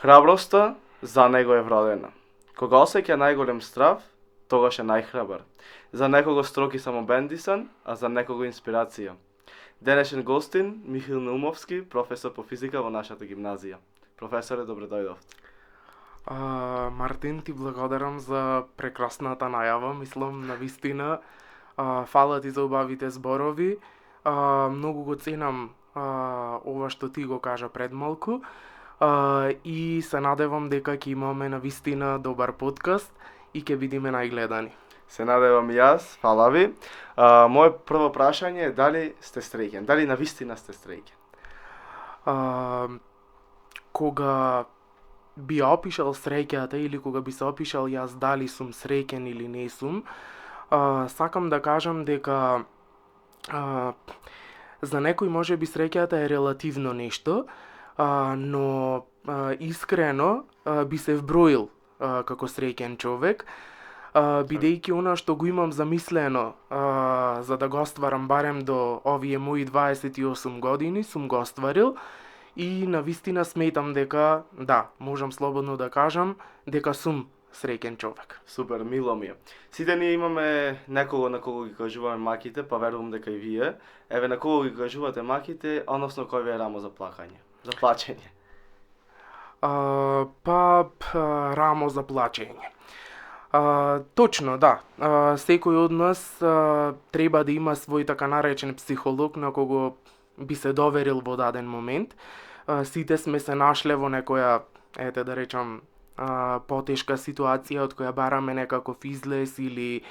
Храброста за него е вродена. Кога осеќа најголем страв, тогаш е најхрабар. За некого строг и самобендисан, а за некого инспирација. Денешен гостин Михил Наумовски, професор по физика во нашата гимназија. Професоре, добре дојдовте. Мартин, ти благодарам за прекрасната најава. Мислам, навистина, фала ти за убавите зборови. Многу го ценам ова што ти го кажа пред малку. И се надевам дека ќе имаме навистина добар подкаст и ќе бидеме најгледани. Се надевам и јас, фала ви. Моje прво прашање е дали сте среќен, дали навистина сте среќен? Кога би опишал среќата или кога би се опишал јас дали сум среќен или не сум, сакам да кажам дека за некој може би среќата е релативно нешто, но искрено би се вброил како среќен човек, бидејќи она што го имам замислено за да го остварам барем до овие мои 28 години, сум го остварил и навистина сметам дека, да, можам слободно да кажам, дека сум среќен човек. Супер, мило ми е. Сите ние имаме некого на кого ги кажуваме маките, па верувам дека и вие. Еве на кого ги кажувате маките, односно кој ви е рамо за плакање, за плачење? Рамо за плачење. Точно, да. Секој од нас треба да има свој така наречен психолог на кого би се доверил во даден момент. Сите сме се нашле во некоја, ете да речам, потешка ситуација од која бараме некаков излез или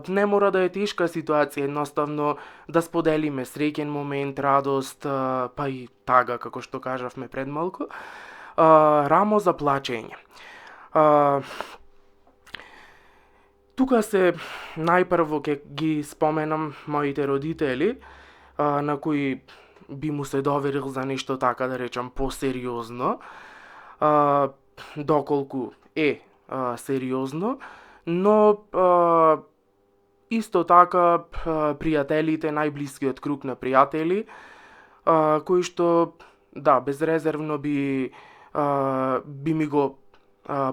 не мора да е тешка ситуација, едноставно да споделиме среќен момент, радост, па и тага, како што кажавме пред малку. Рамо за плачење. Тука се најпрво ќе ги споменам моите родители, на кои би му се доверил за нешто така да речам посериозно, доколку е сериозно, но исто така пријателите, најблискиот круг на пријатели, кои што да, безрезервно би ми го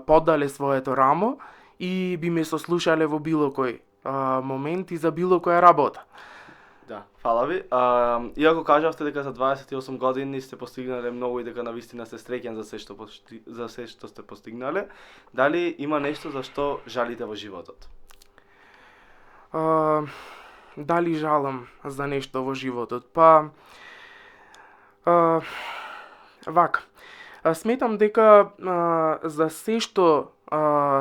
поддале своето рамо и би ме сослушале во било кој момент и за било која работа. Да, фала ви. Иако кажавте дека за 28 години сте постигнале многу и дека навистина сте среќен за се што сте постигнале, дали има нешто за што жалите во животот? Дали жалам за нешто во животот? Вака. Сметам дека за се што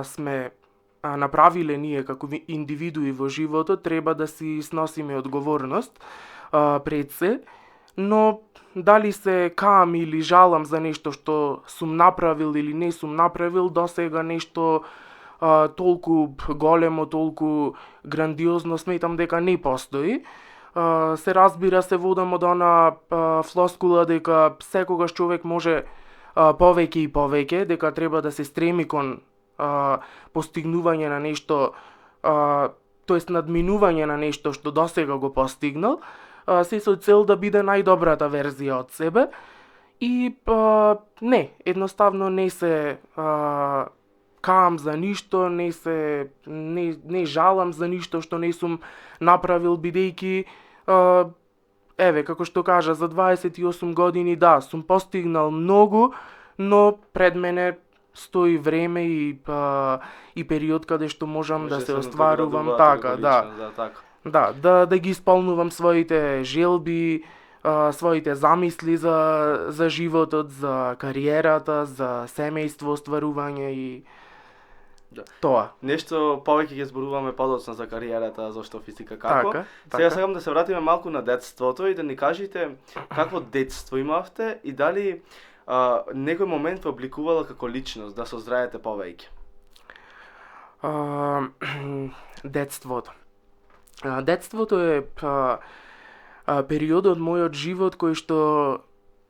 сме направиле ние како индивидуи во животот, треба да си сносиме одговорност пред се, но дали се каам или жалам за нешто што сум направил или не сум направил, досега нешто толку големо, толку грандиозно сметам дека не постои. Се разбира, се водам од она флоскула дека секогаш човек може повеќе и повеќе, дека треба да се стреми кон постигнување на нешто, тоест надминување на нешто што досега го постигнал, се со цел да биде најдобрата верзија од себе и не, едноставно не се каам за ништо, не жалам за ништо што не сум направил, бидејќи еве, како што кажа, за 28 години да, сум постигнал многу, но пред мене стои време и период каде што можам да се остварувам така, да ги исполнувам своите желби, своите замисли за животот, за кариерата, за семејство, остварување и тоа. Нешто повеќе ќе зборуваме подоцна за кариерата, зашто физика како. Така. Сега сакам да се вратиме малку на детството и да ни кажете какво детство имавте и дали некој момент ве обликувала како личност, да созраете повеќе? Детството. Детството е период од мојот живот кој што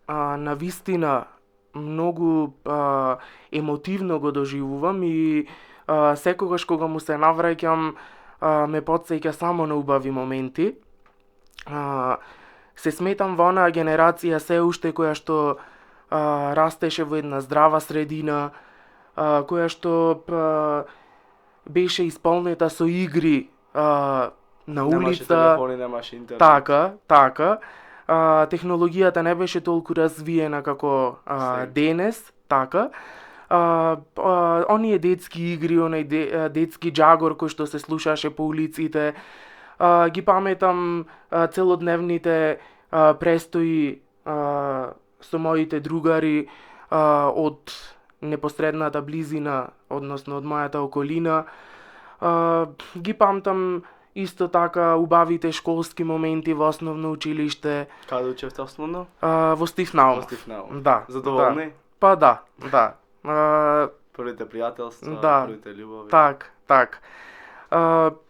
навистина многу емотивно го доживувам и секогаш кога му се навраќам ме потсеќа само на убави моменти. Се сметам во онаа генерација се уште која што растеше во една здрава средина, која што беше исполнета со игри на Немаше улица. телефони, немаше интернет. Така. Технологијата не беше толку развиена како Сега. денес, така. Оние детски игри, онај детски джагор кој што се слушаше по улиците, ги паметам целодневните престои со моите другари од непосредната близина, односно од мојата околина. Ги памтам исто така убавите школски моменти во основно училиште, Каде учевте основно? во Стифнаум. Во Стифнаум. Да. Задоволни? Да. Па да. Првите пријателства, Да. првите љубови. Так.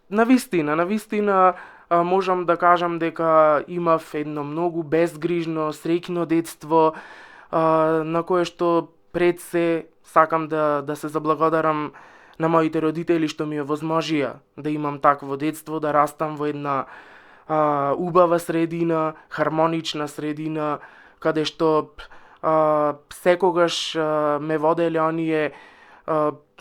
Навистина, можам да кажам дека имав едно многу безгрижно, среќно детство, на кое што пред се сакам да се заблагодарам на моите родители што ми овозможија да имам такво детство, да растам во една убава средина, хармонична средина, каде што секогаш ме воделе оние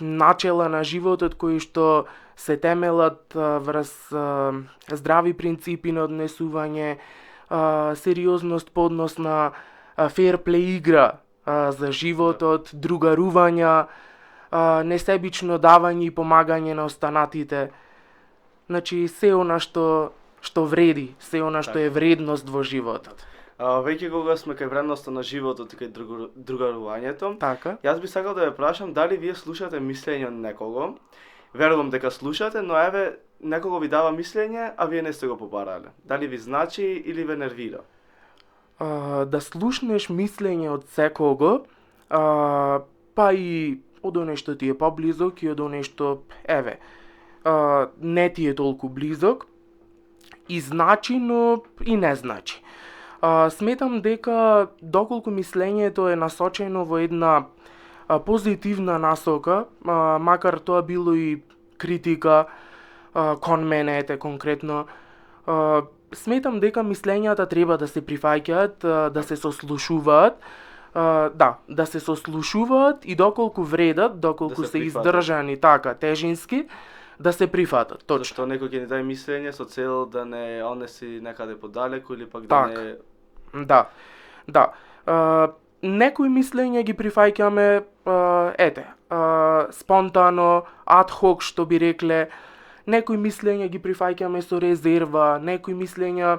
начела на животот кои што се темелат врз здрави принципи на однесување, сериозност по однос на фер плей игра за животот, другарувања, несебично давање и помагање на останатите. Значи, се она што вреди, се она што е вредност во животот. Веќе кога сме кај вредноста на животот и кај другарувањето, Така. јас би сакал да ве прашам дали вие слушате мислење од некого. Верувам дека слушате, но еве некого ви дава мислење, а вие не сте го побарале. Дали ви значи или ве нервира? Да слушнеш мислење од секого, па и од оне што ти е поблизок и од оне што, не ти е толку близок, и значи, но и не значи. Сметам дека доколку мислењето е насочено во една позитивна насока, макар тоа било и критика кон мене, конкретно, сметам дека мислењата треба да се прифаќаат, да се сослушуваат, да се сослушуваат и доколку вредат, доколку Да се се прифатат. издржани така тежински, да се прифатат. Точно. Зашто некој ќе ни даде мислење со цел да не однеси некаде подалеку или пак Так. да не... Да. Некои мислења ги прифаќаме, спонтано, ад хок, што би рекле. Некои мислења ги прифаќаме со резерва, некои мислења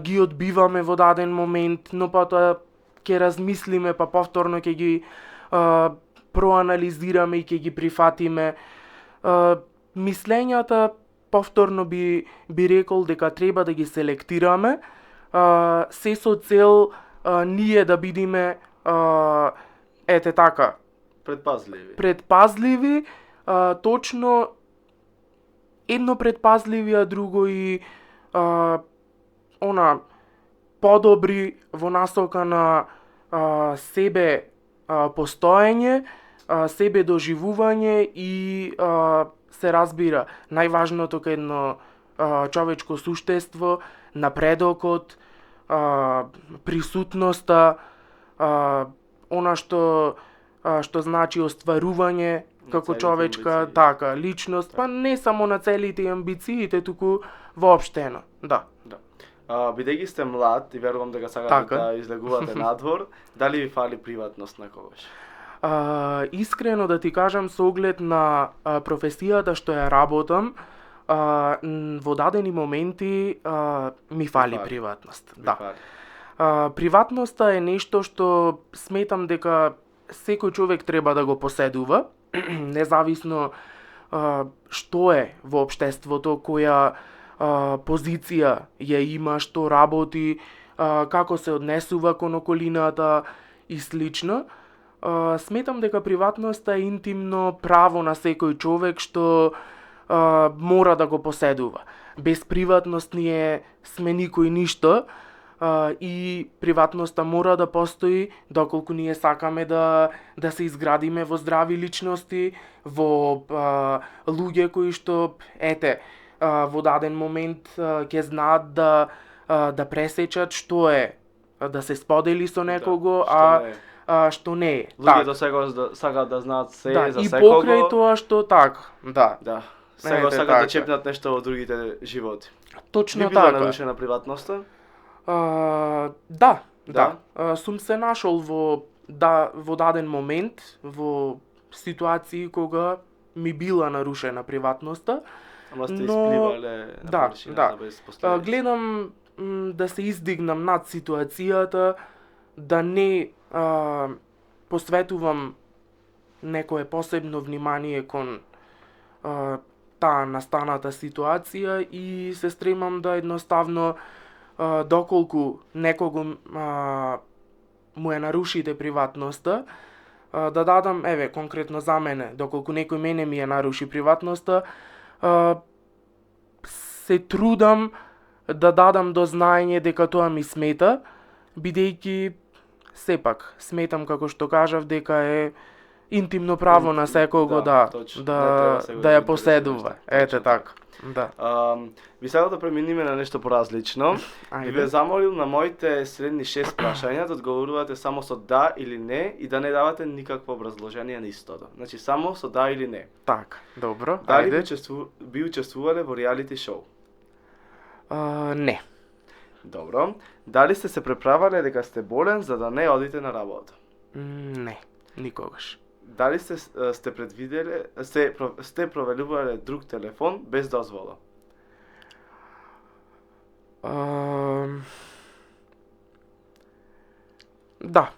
ги одбиваме во даден момент, но потоа ќе размислиме, па повторно ќе ги проанализираме и ќе ги прифатиме. Мислењата, повторно би рекол дека треба да ги селектираме, се со цел ние да бидиме предпазливи, точно едно предпазливи, а друго и подобри во насока на себе постоење, себе доживување и се разбира најважното кај едно човечко суштество, напредокот, присутноста, она што значи остварување како целите човечка, амбиции. така, личност, па не само на целите и амбициите, туку воопштено, да. Бидејќи сте млад и верувам дека сакате Така. да излегувате надвор, дали ви фали приватност некогаш? Искрено да ти кажам, со оглед на професијата што ја работам, во дадени моменти ми фали приватност. Ви Да. фали. Приватноста е нешто што сметам дека секој човек треба да го поседува, независно што е во општеството, која позиција ја има, што работи, како се однесува кон околината и слично. Сметам дека приватноста е интимно право на секој човек што мора да го поседува. Без приватност ние сме никој ништо и приватноста мора да постои доколку ние сакаме да се изградиме во здрави личности, во луѓе кои што во даден момент ќе знаат да пресечат што е да се сподели со некого, што не е. Што не е. Луѓето секогаш сакаат да знаат се да, за и секого. покрај тоа што така, да. Да. Секогаш Ете, сакаат да така. чепнат нешто во другите животи. Точно Би била така. нарушена приватноста? Да. Да? Сум се нашол во даден момент, во ситуации кога ми била нарушена приватноста. Ама сте Но- испливале на да, површината да. без последици. Гледам да се издигнам над ситуацијата, да не посветувам некое посебно внимание кон таа настаната ситуација и се стремам да едноставно доколку некого му е нарушите приватноста, да дадам, еве, конкретно за мене, доколку некој мене ми ја наруши приватноста, се трудам да дадам до знаење дека тоа ми смета, бидејќи сепак сметам како што кажав дека е интимно право на секого точно. Не да треба секој да да ја го поседува. интересира, Ете точно така. Да. Би сакал да преминиме на нешто поразлично. Би ве Ајде. замолил на моите следни 6 прашања да одговорувате само со да или не и да не давате никакво образложение на истото. Значи само со да или не. Така, добро. Дали Ајде. би учествувале во реалити шоу? Не. Добро. Дали сте се преправале дека сте болен за да не одите на работа? Не. Никогаш. Дали сте предвиделе сте провалувале друг телефон без дозвола? Да.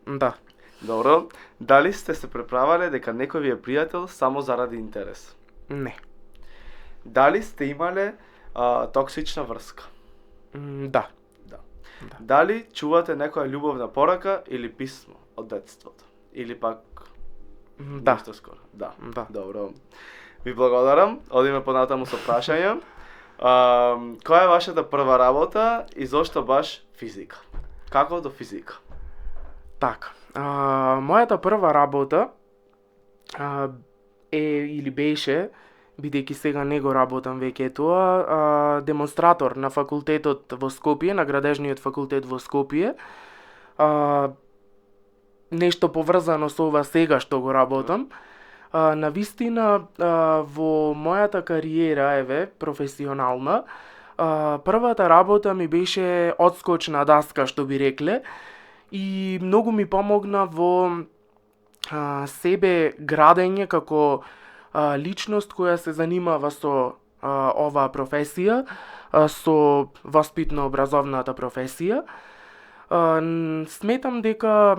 Да. Добро. Дали сте се преправале дека некој ви е пријател само заради интерес? Не. Дали сте имале токсична врска? Да. Дали чувате некоја љубовна порака или писмо од детството? Или пак Да. нешто скоро? Да. Да. Добро. Ви благодарам. Одиме понатаму со прашања. Која е вашата прва работа и зошто баш физика? Како до физика? Така. Мојата прва работа е или беше, бидејќи сега не го работам веќе тоа, демонстратор на факултетот во Скопје, на градежниот факултет во Скопје. Нешто поврзано со ова сега што го работам. На вистина, во мојата кариера, еве, професионална, првата работа ми беше одскочна даска, што би рекле, и многу ми помогна во себе градење како личност која се занимава со оваа професија, со воспитно-образовната професија. Сметам дека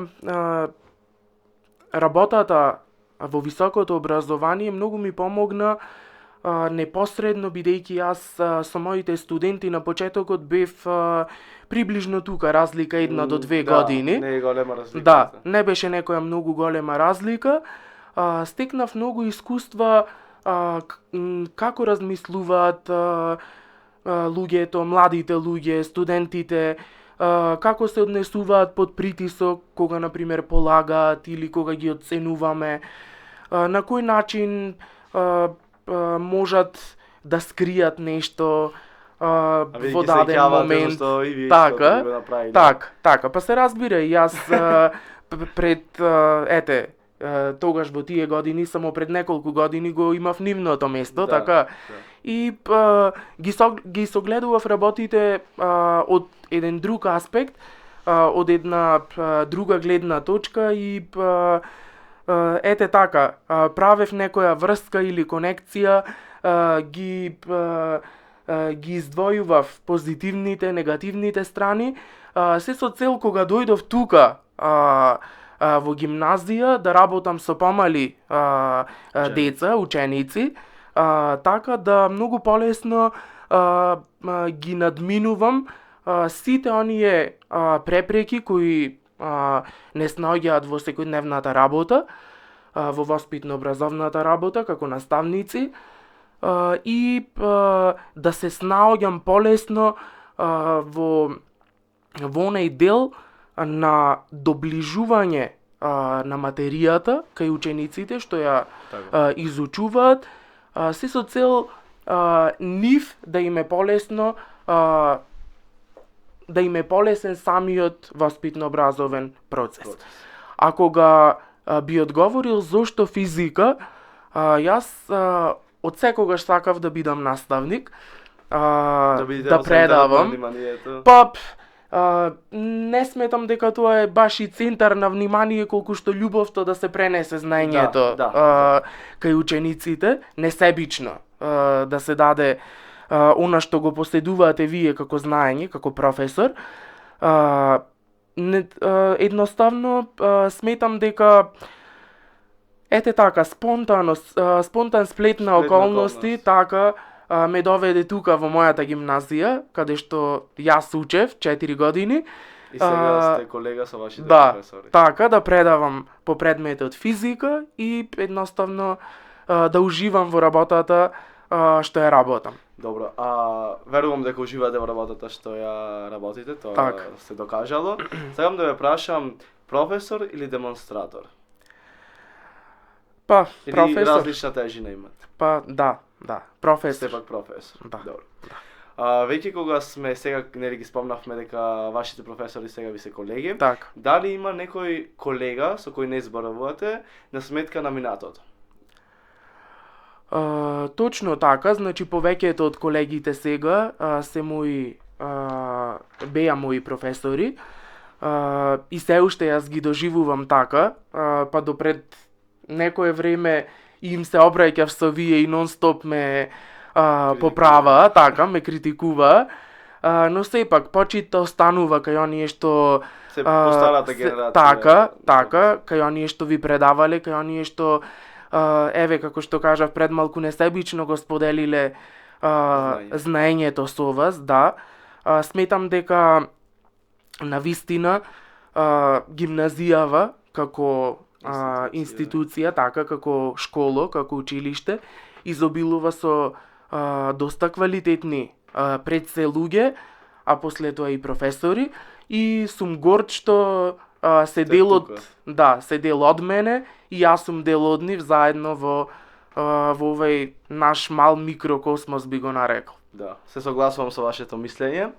работата во високото образование многу ми помогна непосредно, бидејќи јас со моите студенти на почетокот бев приближно тука, разлика 1 до 2 години. Не е голема разлика. Да, не беше некоја многу голема разлика. Стекнав многу искуства како размислуваат луѓето, младите луѓе, студентите, како се однесуваат под притисок кога на пример полагаат или кога ги оценуваме, на кој начин можат да скријат нешто во даден момент. Така, така, па се разбира, и јас тогаш во тие години, само пред неколку години го имав нивното место, така. И ги согледував работите од еден друг аспект, од една друга гледна точка и така, правев некоја врска или конекција, ги издвојував позитивните, негативните страни, се со цел кога дојдов тука во гимназија да работам со помали деца, ученици, така да многу полесно ги надминувам сите оние препреки кои не снаоѓаат во секојдневната работа, во воспитно-образовната работа како наставници, и да се снаоѓам полесно во онај дел на доближување на материјата кај учениците што ја изучуваат, се со цел нив да им е полесно да им е полесен самиот воспитно-образовен процес. А кога би одговорил зошто физика, јас од секогаш сакав да бидам наставник, да предавам. Па, не сметам дека тоа е баш и центар на внимание колку што љубовта да се пренесе знаењето кај учениците, несебично да се даде она што го поседувате вие како знаење, како професор. Едноставно сметам дека ете така спонтан сплет на околности така ме доведе тука во мојата гимназија, каде што јас учев 4 години. И сега сте колега со вашите професори. Така, да предавам по предметот физика и едноставно да уживам во работата што ја работам. Добро, верувам дека уживате во работата што ја работите, тоа се докажало. Сакам да ве прашам, професор или демонстратор? Па, или професор. Или различна тежина имат? Па, да, професор. Сепак професор. Да. Добро. Веќе кога сме сега, нели ги спомнавме дека вашите професори сега ви се колеги, така, дали има некој колега со кој не зборувате на сметка на минатото? Точно така, значи повеќето од колегите сега се мои беа мои професори и се уште јас ги доживувам така, па допред некое време им се обраќав со вие и нон-стоп ме поправаа, така, ме критикуваа, но сепак почит останува кај оние што се постарата генерација. Така, кај оние што ви предавале, кај оние што еве, како што кажав пред малку, несебично го споделиле знаењето со вас, да. Сметам дека навистина гимназијава како институција, така, како школо, како училиште, изобилува со доста квалитетни пред се луѓе, а после тоа и професори, и сум горд што се дел од мене и јас сум дел од нив заедно во овој наш мал микрокосмос, би го нарекол. Да, се согласувам со вашето мислење.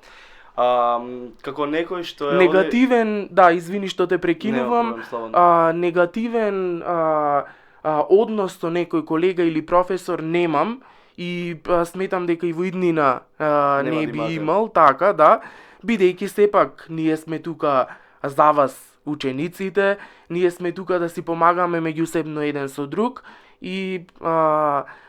Како некој што е негативен, извини што те прекинувам, негативен однос со некој колега или професор немам и сметам дека и во иднина не би имал, така, да, бидејќи сепак ние сме тука за вас, учениците, ние сме тука да си помагаме меѓусебно еден со друг и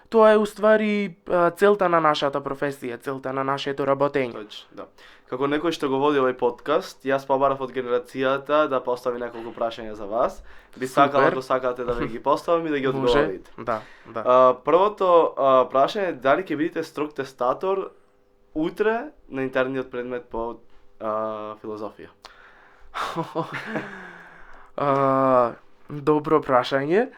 тоа е уствари целта на нашата професија, целта на нашето работење. Точно, да. Како некој што го води овој подкаст, јас побарав од генерацијата да постави неколку прашања за вас. Би сакал, ако сакате да ви ги поставам и да ги одговорите. Да. Првото прашање е дали ќе бидете строг тестатор утре на интерниот предмет по филозофија? Добро прашање.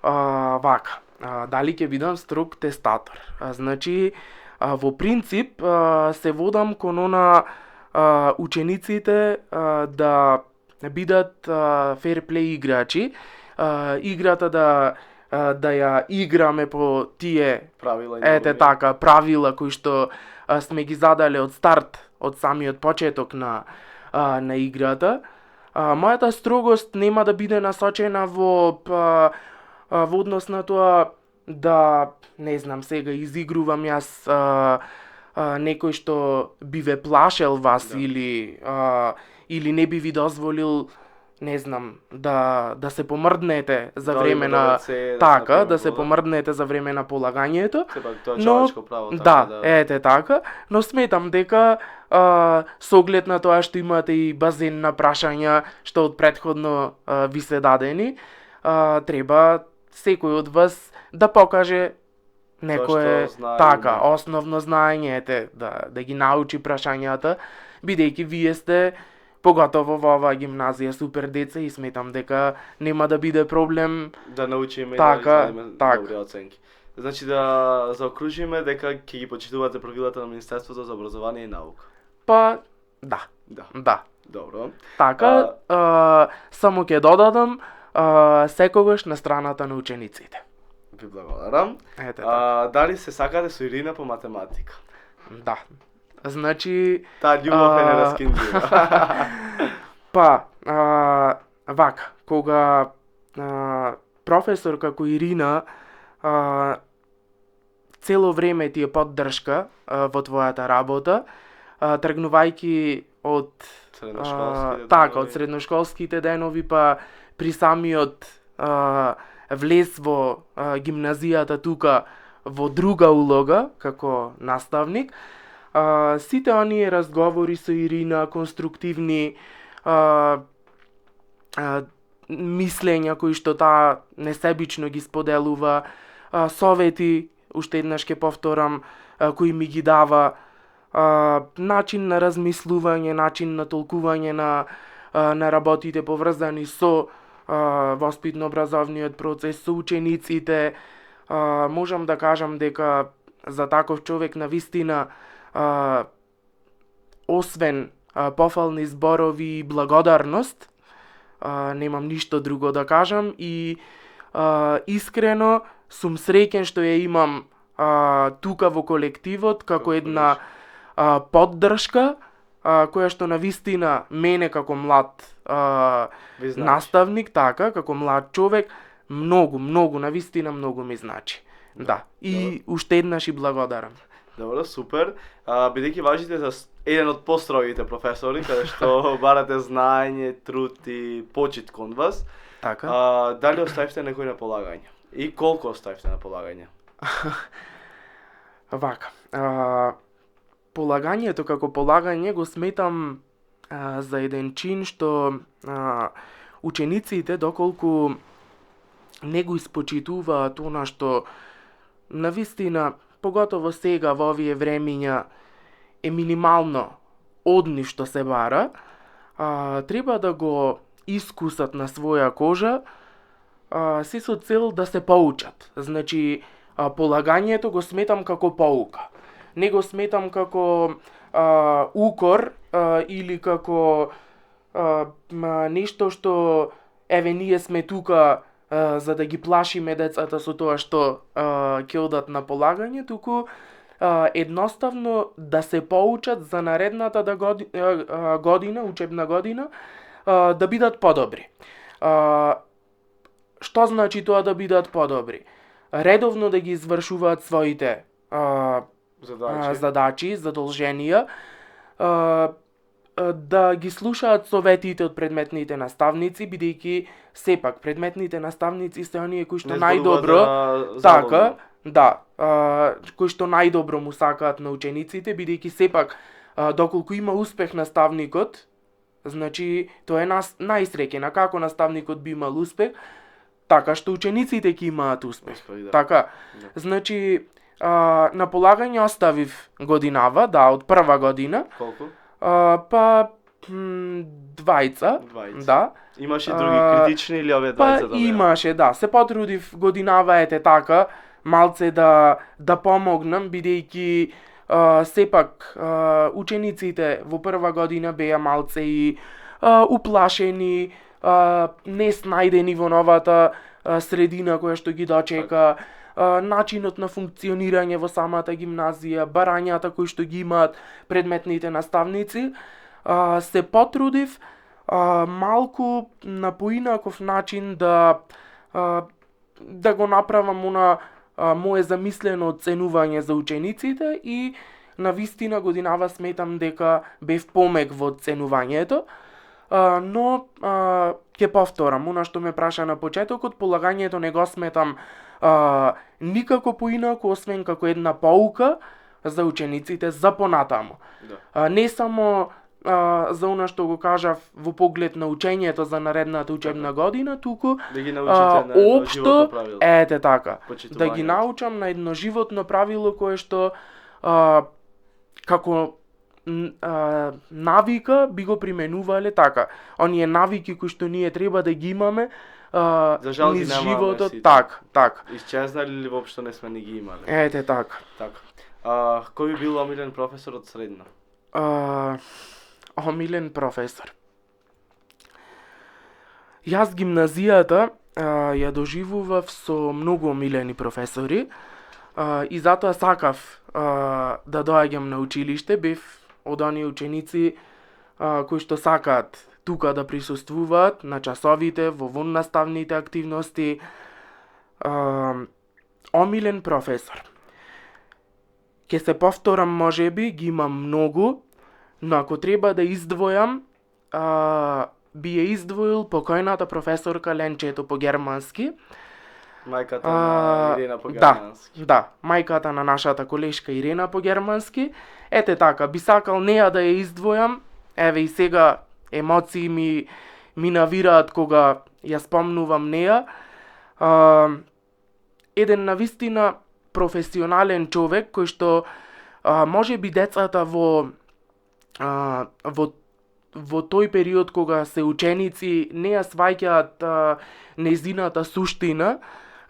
Вака, дали ќе бидам строг тестатор? Значи, во принцип се водам кон она учениците да бидат ферплей играчи, играта да ја играме по тие правила, правила кои што сме ги задале од старт, од самиот почеток на играта. Мојата строгост нема да биде насочена во однос на тоа да, не знам, сега изигрувам јас некој што би ве плашел вас, или не би ви дозволил, не знам, да се помрднете за време на да се помрднете за време на полагањето. Но ете така, но сметам дека со оглед на тоа што имате и базен на прашања што од претходно ви се дадени, треба секој од вас да покаже некое основно знаење, да ги научи прашањата, бидејќи вие сте поготово во оваа гимназија супер деца и сметам дека нема да биде проблем да научиме да изградиме добри оценки. Значи да заокружиме дека ќе ги почитувате правилата на Министерството за образование и наука. Па, да. Добро. Така, само ќе додадам секогаш на страната на учениците. Ви благодарам. Ете, дали се сакате со Ирина по математика? Да. Значи, Таа љубов е А, нераскинлива. па, вака, кога професор како Ирина цело време ти е поддршка во твојата работа, тргнувајќи од Средношколските така, од денови. средношколските денови, па при самиот влез во гимназијата тука во друга улога како наставник, сите оние разговори со Ирина, конструктивни мислења кои што таа несебично ги споделува, совети, уште еднаш ќе повторам, кои ми ги дава, начин на размислување, начин на толкување на работите поврзани со воспитно-образовниот процес, со учениците. Можам да кажам дека за таков човек навистина, освен пофални зборови и благодарност, немам ништо друго да кажам и искрено сум среќен што ја имам тука во колективот како една поддршка која што навистина мене како млад Ви значи. наставник, така, како млад човек, многу, навистина многу ми значи. Да. И уште еднаш и благодарам. Добро, супер. Бидејќи важите за еден од построгите професори, каде што барате знаење, труд и почит кон вас, Така. дали оставивте некој на полагање? И колку оставивте на полагање? Вака. Полагањето како полагање го сметам за еден чин што учениците доколку не го испочитуваат она што навистина, поготово сега во овие времиња е минимално од нив што се бара, треба да го искусат на своја кожа, се со цел да се поучат. Значи, полагањето го сметам како поука. Не го сметам како укор или како нешто што еве ние сме тука за да ги плашиме децата со тоа што ќе одат на полагање, туку едноставно да се поучат за наредната година, учебна година, да бидат подобри. Што значи тоа да бидат подобри? Редовно да ги извршуваат своите задачи, задолженија, да ги слушаат советите од предметните наставници, бидејќи сепак предметните наставници се оние кои што најдобро, така, да, кои што најдобро му сакаат на учениците, бидејќи сепак доколку има успех наставникот, значи тоа е најсреќен, а како наставникот би имал успех, така што учениците ќе имаат успех. Така, значи на полагање оставив годинава, да, од прва година. Колку? Па двајца, да. Имаше и други критични или овие двајца? Па имаше, да. Се потрудив годинава ете така, малце да помогнам, бидејќи сепак учениците во прва година беа малце и уплашени, не снајдени во новата средина која што ги дочека, начинот на функционирање во самата гимназија, барањата кои што ги имаат предметните наставници, се потрудив малку на поинаков начин да го направам она мое замислено оценување за учениците и навистина годинава сметам дека бев помек во оценувањето, но ќе повторам, она што ме праша на почетокот, полагањето не го сметам никако поинако, освен како една поука за учениците за понатаму. Да. Не само за она што го кажав во поглед на учењето за наредната учебна година, туку да ги научите на едно животно правило. Ете така, Почитувањето. да ги научам на едно животно правило кое што како навика би го применувале така. Оние навики кои што ние треба да ги имаме За жал ги низ немаме животот, сите. така. Исчезнали или воопшто не сме ни ги имале? Ете така. Така. Кој би бил омилен професор од средна? Омилен професор. Јас гимназијата ја доживував со многу омилени професори. И затоа сакав да доаѓам на училиште, бев од оние ученици кои што сакаат тука да присуствуваат на часовите, во воннаставните активности. Омилен професор. Ке се повторам можеби, ги имам многу, но ако треба да издвојам, би ја издвоил покојната професорка Ленчето по германски. Мајката на Ирена по Да, германски. да, мајката на нашата колешка Ирена по германски. Ете така, би сакал неа да ја издвојам. Еве и сега емоции ми навираат кога ја спомнувам неа. Еден навистина професионален човек кој што може би децата во тој период кога се ученици не ја сваќаат нејзината суштина,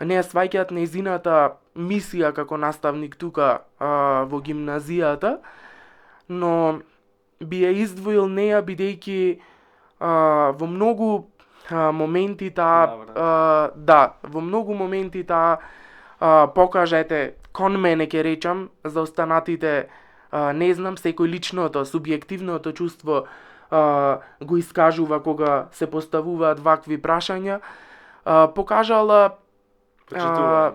не ја сваќаат нејзината мисија како наставник тука во гимназијата, но би ја издвоил неа бидејќи во многу моменти таа во многу моменти таа покажете кон мене ќе речам за останатите не знам, секој личното, субјективното чувство го искажува кога се поставуваат вакви прашања, покажала Почитување.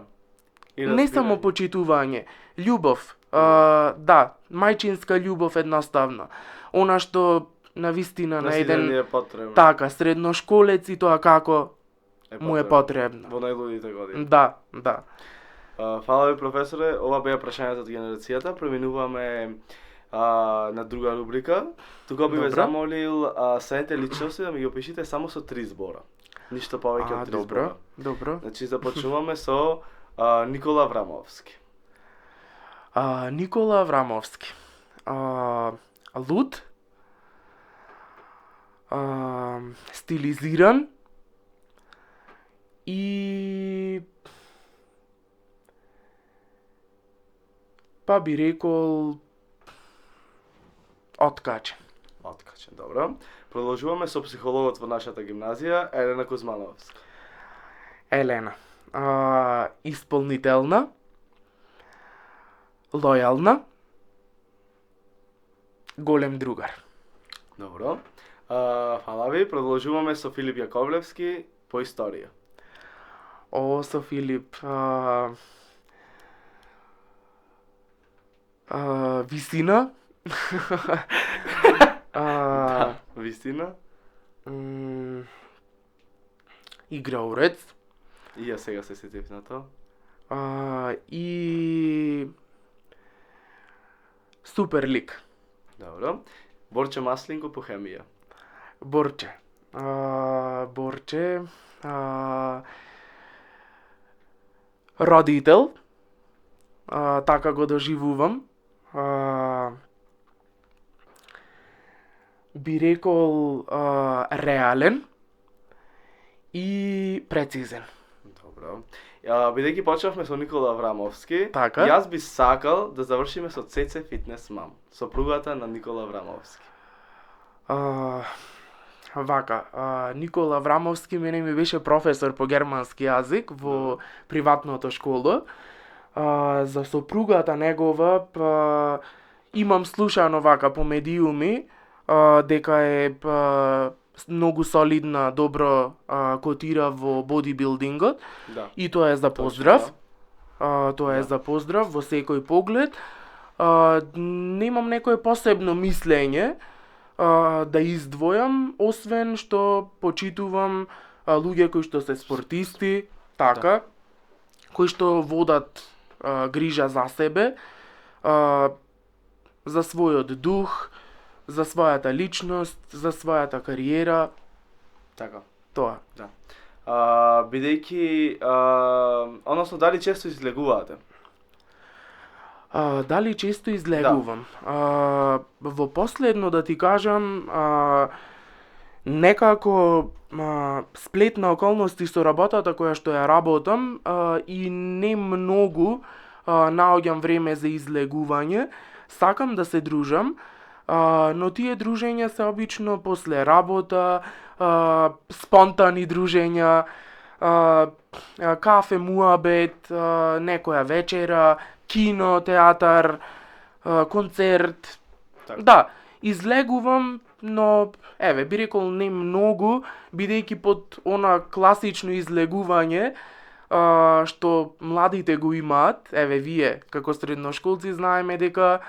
И не само разбирање. почитување, љубов, да, мајчинска љубов едноставно. Она што навистина на сите ни еден е потребно. така средношколец и тоа како му е потребно. Во најлудите години. Да, да. Фала ви, професоре. Ова беа прашањата од генерацијата. Преминуваме на друга рубрика. Тука би ве Добро. замолил следните личности да ми ги опишите само со 3 збора. Ништо повеќе од 3 добро, збора. добро. Значи започнуваме со Никола Аврамовски. Никола Аврамовски. Луд, стилизиран и па би рекол откачен. Откачен, добро. Продолжуваме со психологот во нашата гимназија, Елена Кузмановска. Елена. Исполнителна, лојална, голем другар. Добро. Фала ви. Продолжуваме со Филип Јаковлевски по историја. Со Филип. Висина. Вистина. Играурец. И ја сега се сетив на тоа. И супер лик. Добро. Борче Маслинко по хемија. Борче. Борче. Родител. Така го доживувам. Би рекол реален и прецизен. Добро. Бидејќи почнавме со Никола Аврамовски, Така. јас би сакал да завршиме со Цеце Фитнес Мам, сопругата на Никола Аврамовски. Вака, Никола Аврамовски мене ми беше професор по германски јазик во приватната школа. За сопругата негова имам слушано вака по медиуми дека е многу солидна, добро котира во бодибилдингот Да. и тоа е за поздрав. Точно, Тоа е Да. за поздрав во секој поглед. Немам некое посебно мислење да издвојам, освен што почитувам луѓе кои што се спортисти, така, кои што водат грижа за себе, за својот дух, за својата личност, за својата кариера, Така. тоа. Бидејќи, односно, дали често излегувате? Дали често излегувам? Во последно да ти кажам, некако сплет на околности со работата која што ја работам и не многу наоѓам време за излегување. Сакам да се дружам, но тие дружења се обично после работа, спонтани дружења, кафе, муабет, некоја вечера, кино, театар, концерт. Така. Да, излегувам, но еве би рекол не многу, бидејќи под она класично излегување што младите го имаат, еве вие како средношколци знаеме дека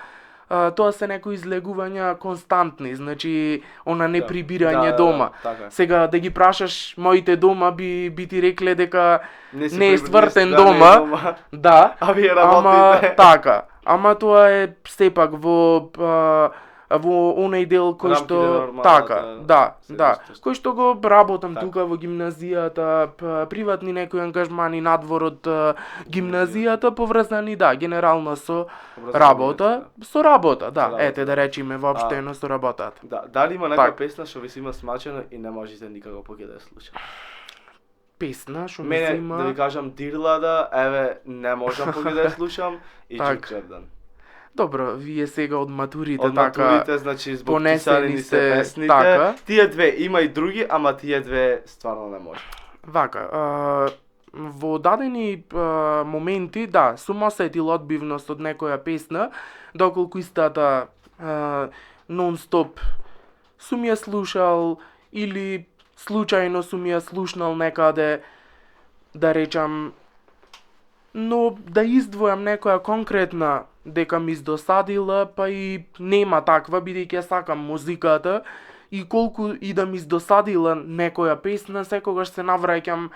тоа се некои излегувања константни, значи она не прибирање дома. така е. Сега да ги прашаш моите дома би ти рекле дека си не е прибрани, ствртен да, не е дома. Да. А вие Ама работите. така. Ама тоа е сепак во оној дел кој Рамките што на нормалната така, да, седмичност. кој што го работам Така. тука во гимназијата, приватни некои ангажмани надвор од гимназијата поврзани генерално со работа, со работа, да, работа. ете да речеме воопштено со работата. Да, дали има некоја Так. песна што ви се има смачено и не можете никако поќе да ја слушате? Песна што ми се Мене, има. да ви кажам, Дирлада, еве, не можам поќе да ја слушам, и Так. Джордан. Добро, вие сега од матурите Од така. матурите, значи, због понесени писани се сте, песните. така. Тие две, има и други, ама тие две стварно не може. Вака, во дадени моменти, да, сум осетил одбивност од некоја песна, доколку истата нон-стоп сум ја слушал или случајно сум ја слушнал некаде, да речам, но да издвојам некоја конкретна дека ми издосадила, па и нема таква, бидејќи ја сакам музиката, и колку и да ми издосадила некоја песна, секогаш се навраќам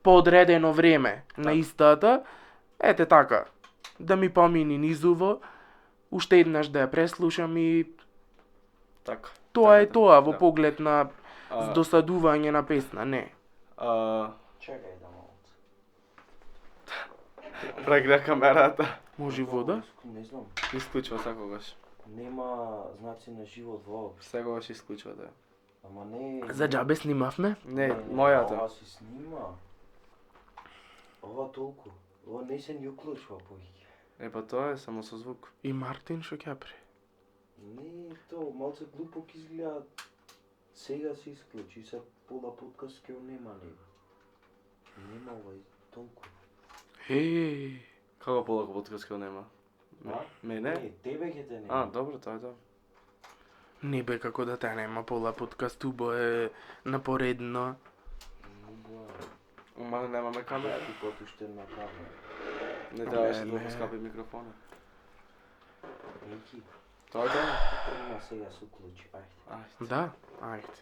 по одредено време на истата. Ете така, да ми помини низуво, уште еднаш да ја преслушам и Така. тоа е така, тоа во да. поглед на А, досадување на песна, не. Чекај да малку. Прегреа камерата. Може вода? Не знам. Исклучува секогаш. Нема знаци на живот воопшто. Секогаш исклучува да. Ама не... За џабе снимавме? Не, мојата. Ова се снима. Ова толку. Ова не се ни уклучува повеќе. Па тоа е само со звук. И Мартин што ќе прави? Не, то малце глупо ќе изгледа. Сега се исклучи, се пола подкаст ќе нема него. Нема ова толку. Како полако подкаст кога нема? А? Мене? Не, тебе ќе те А, нема. добро, тоа е тоа. Не бе како да те нема пола подкаст, убо е напоредно. Ама немаме камера. Ти потуште на камера. Не требаше Не, да не. поскапи микрофона. Неки. Тоа е тоа. Према сега се уклучи, ајде. Ајде. Да, ајде.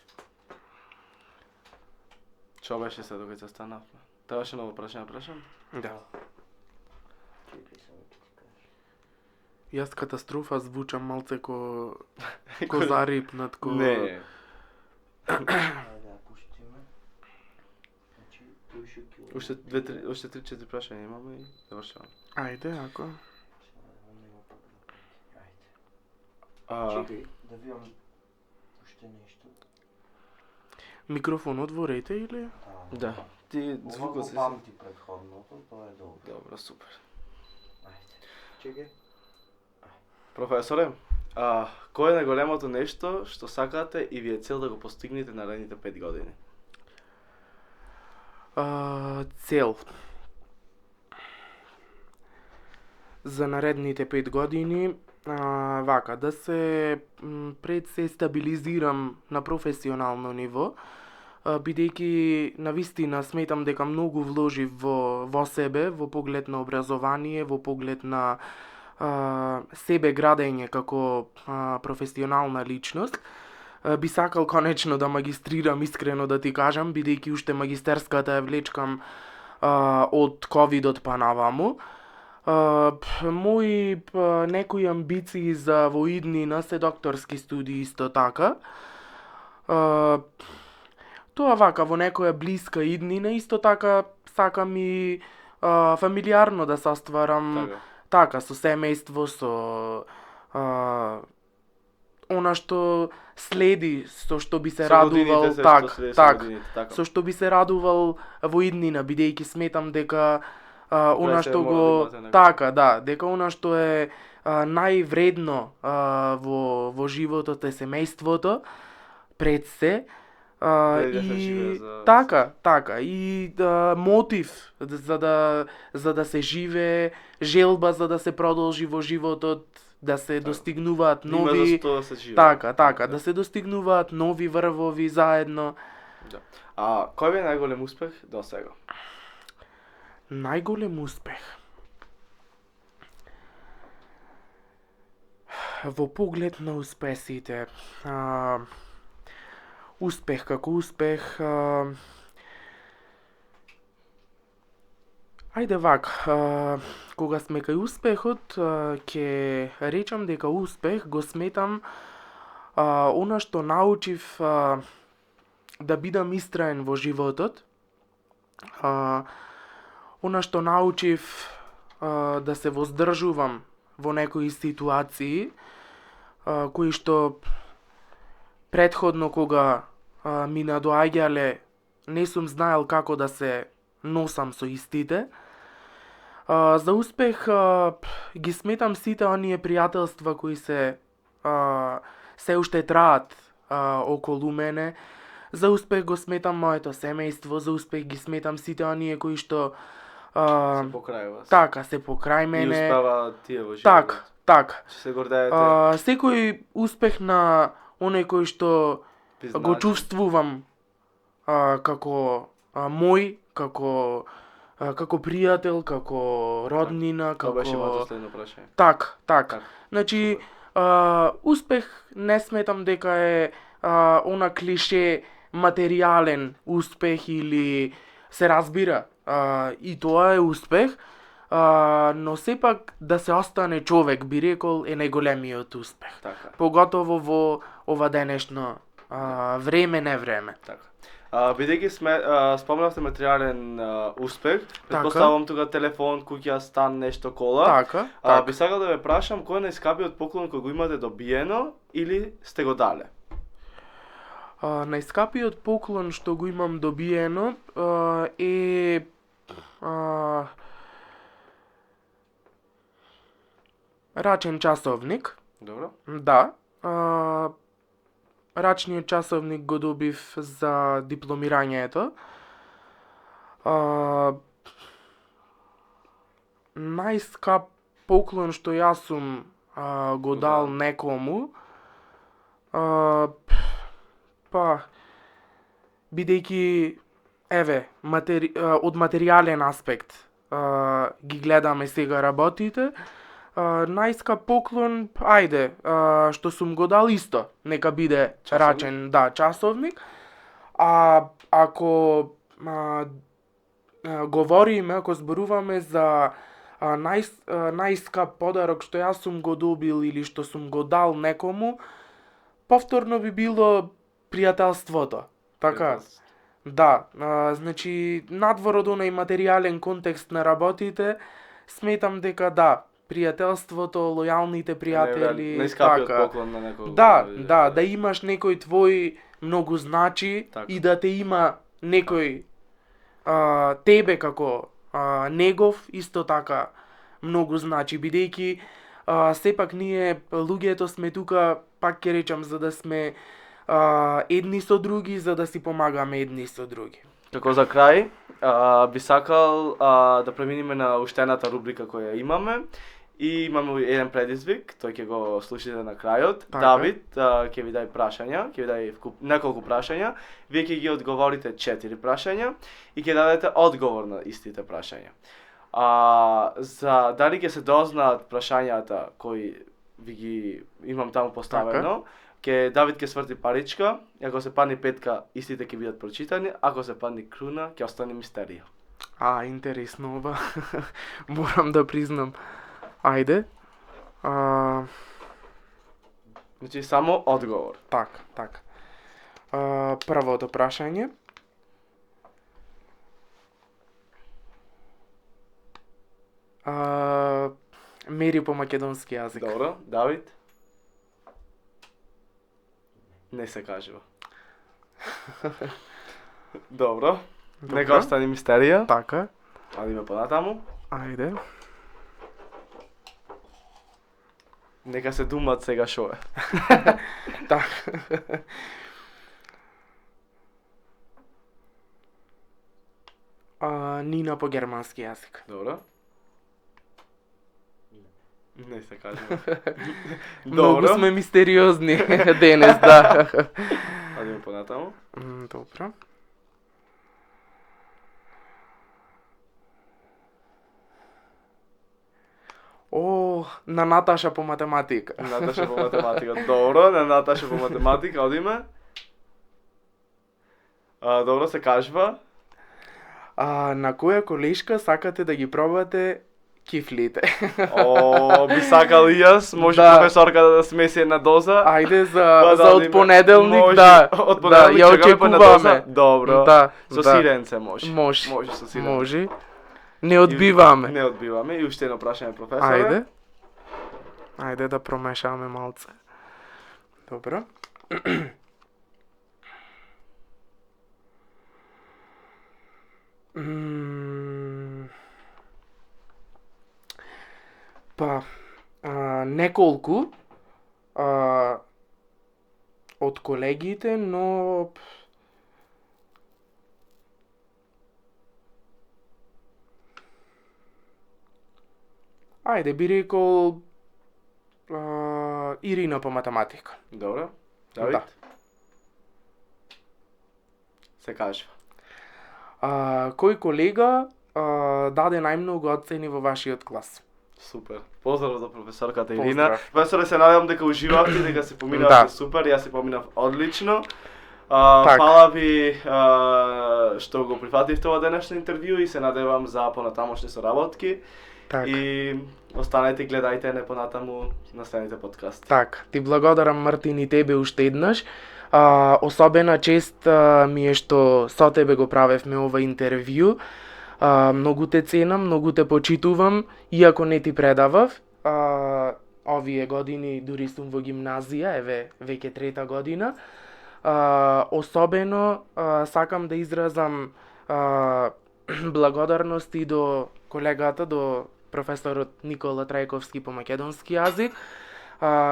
Што беше се докато станавме? Требаше ново прашање прашам? Да. Чекај само ќе ти кажам. Јас катастрофа звучам малце ко зарипнат, ко... Не. Ајде, ја пуштиме. Значи, тој шо ќе... Уште 3-4 прашања имаме и завршуваме. Ајде, ако... Нема пак да праќи. Ајде. А, Чекај, да видам уште нешто. Микрофонот во рете или? да. Ти Ова звукот го се... памти предходното, тоа е добро. Добро, супер. Ајде. Чекај. Професоре, кој е најголемото нешто што сакате и ви е цел да го постигнете наредните 5 години? Цел. За наредните 5 години, вака, да се пред се стабилизирам на професионално ниво, бидејќи навистина сметам дека многу вложив во себе, во поглед на образование, во поглед на себе градење како професионална личност. Би сакал конечно да магистрирам, искрено да ти кажам, бидејќи уште магистерската ја влечкам од ковидот па наваму. Мои некои амбиции за во иднина се докторски студии исто така. Тоа вака во некоја блиска иднина, исто така сакам и фамилиарно да состварам така со семејство, со она што следи, со што би се радувал, така. со што би се радувал во иднина, бидејќи сметам дека она се што мора го да имате некој. така, да, дека она што е највредно во животот е семејството пред се. Преди да се живее и за- така, и мотив за да се живее, желба за да се продолжи во животот, да се достигнуваат Да има за нови што да се живее. така, да се достигнуваат нови врвови заедно. Да. А кој ви е најголем успех до сега? Најголем успех. Во поглед на успесите, успех како успех, ајде вака, кога сме кај успехот, ќе речам дека успех го сметам она што научив да бидам истраен во животот, она што научив да се воздржувам во некои ситуации, кои што претходно кога ми надоаѓале не сум знаел како да се носам со истите. За успех ги сметам сите оние пријателства кои се уште траат околу мене. За успех го сметам моето семејство, за успех ги сметам сите оние кои што Се покрај вас. така се покрај И мене. успева тие во животот. Така. Ќе се гордеете. Секој успех на оној кој што ви го значи. чувствувам како мој, како пријател, како роднина, Тоа беше моето како следно прашање. так. Така. Значи, успех не сметам дека е она клише материјален успех или се разбира, и тоа е успех, но сепак да се остане човек, би рекол, е најголемиот успех. Така. Поготово во ова денешно време, не време. Така. Бидејќи спомнавте материјален успех, предпоставувам тука телефон, куќа, стан, нешто, кола. Така, Би сакал да ве прашам кој е најскапиот поклон кој го имате добиено или сте го дале? Најскапиот поклон што го имам добиено е рачен часовник. Добро. Да. Рачниот часовник го добив за дипломирањето. Најскап поклон што јас сум го дал некому, па бидејќи еве од материјален аспект ги гледаме сега работите, најскап поклон, ајде, што сум го дал исто, нека биде Часовник? рачен, да, часовник. А ако говориме, ако зборуваме за најскап подарок што јас сум го добил или што сум го дал некому, повторно би било пријателството. Така. Да, значи надвор од онај материјален контекст на работите, сметам дека да, пријателството, лојалните пријатели, Најскапиот така. поклон на некој. Да имаш некој твој многу значи Така. и да те има некој тебе како негов исто така многу значи, бидејќи сепак ние луѓето сме тука, пак ќе речам, за да сме едни со други, за да си помагаме едни со други. Како за крај, би сакал да преминеме на уштената рубрика која имаме. И имаме еден предизвик, тој ќе го слушате на крајот. Така. Давид ќе ви даде прашања, ќе ви даде неколку прашања. Вие ќе ги одговорите 4 прашања и ќе дадете одговор на истите прашања. За дали ќе се дознаат прашањата кои ви ги имам таму поставено, Давид ќе сврти паричка, и ако се падне петка, истите ќе бидат прочитани, ако се падне круна, ќе остане мистерија. Интересно ова. Морам да признам. Ајде. Значи само одговор. Така. Првото прашање. Мери по македонски јазик. Добро, Давид? Не се кажува. Добро. Нека остане мистерија. Така. Одиме понатаму. Ајде. Нека се думат сега шо е. Така. Нина по германски јазик. Добро. Не се кажува. Многу сме мистериозни денес, да. Адиме понатаму. Добро. О, на Наташа по математика. Наташа по математика. Добро, на Наташа по математика, одиме. Добро се кажува. На која колешка сакате да ги пробате кифлите? О, би сакал и јас, може Да. професорка да смеси една доза. Ајде Па за да од одиме. понеделник, Може. да. Од Да, понеделник ја чекаме по една доза. очекуваме. Добро. Да, Со да. сиренце може. Може. Може со сиренце. Може. Не одбиваме. Не одбиваме. И уште едно прашање професоре. Ајде. Ајде да промешаме малце. Добро. Па, неколку од колегите, но ајде би рекол Ирина по математика. Добро. Давид. Да. Се кажува. Кој колега даде најмногу оцени во вашиот клас? Супер. Поздрав за професорката Поздрав. Ирина. Професоре, се надевам дека уживавте и дека се поминавте Да. супер. Јас се поминав одлично. Така. Фала ви што го прифативте ова денешно интервју и се надевам за понатамошни соработки. Така. И останете и гледајте не понатаму наследните подкасти. Така, ти благодарам Мартин и тебе уште еднаш. Особена чест ми е што со тебе го правевме ова интервју. Многу те ценам, многу те почитувам, иако не ти предавав. Овие години дури сум во гимназија, еве веќе трета година. Особено сакам да изразам благодарности до колегата, до професорот Никола Трајковски по македонски јазик,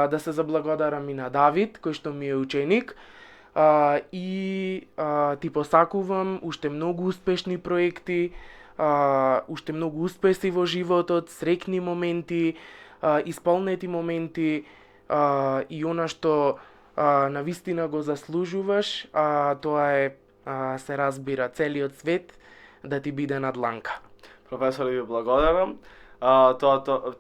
да се заблагодарам и на Давид, кој што ми е ученик, и ти посакувам уште многу успешни проекти, уште многу успеси во животот, среќни моменти, исполнети моменти, и она што на вистина го заслужуваш, тоа е, се разбира, целиот свет да ти биде на дланка. Професоре, ви благодарам.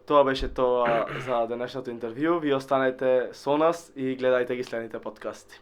Тоа беше тоа за денешното интервју. Ви останете со нас и гледајте ги следните подкасти.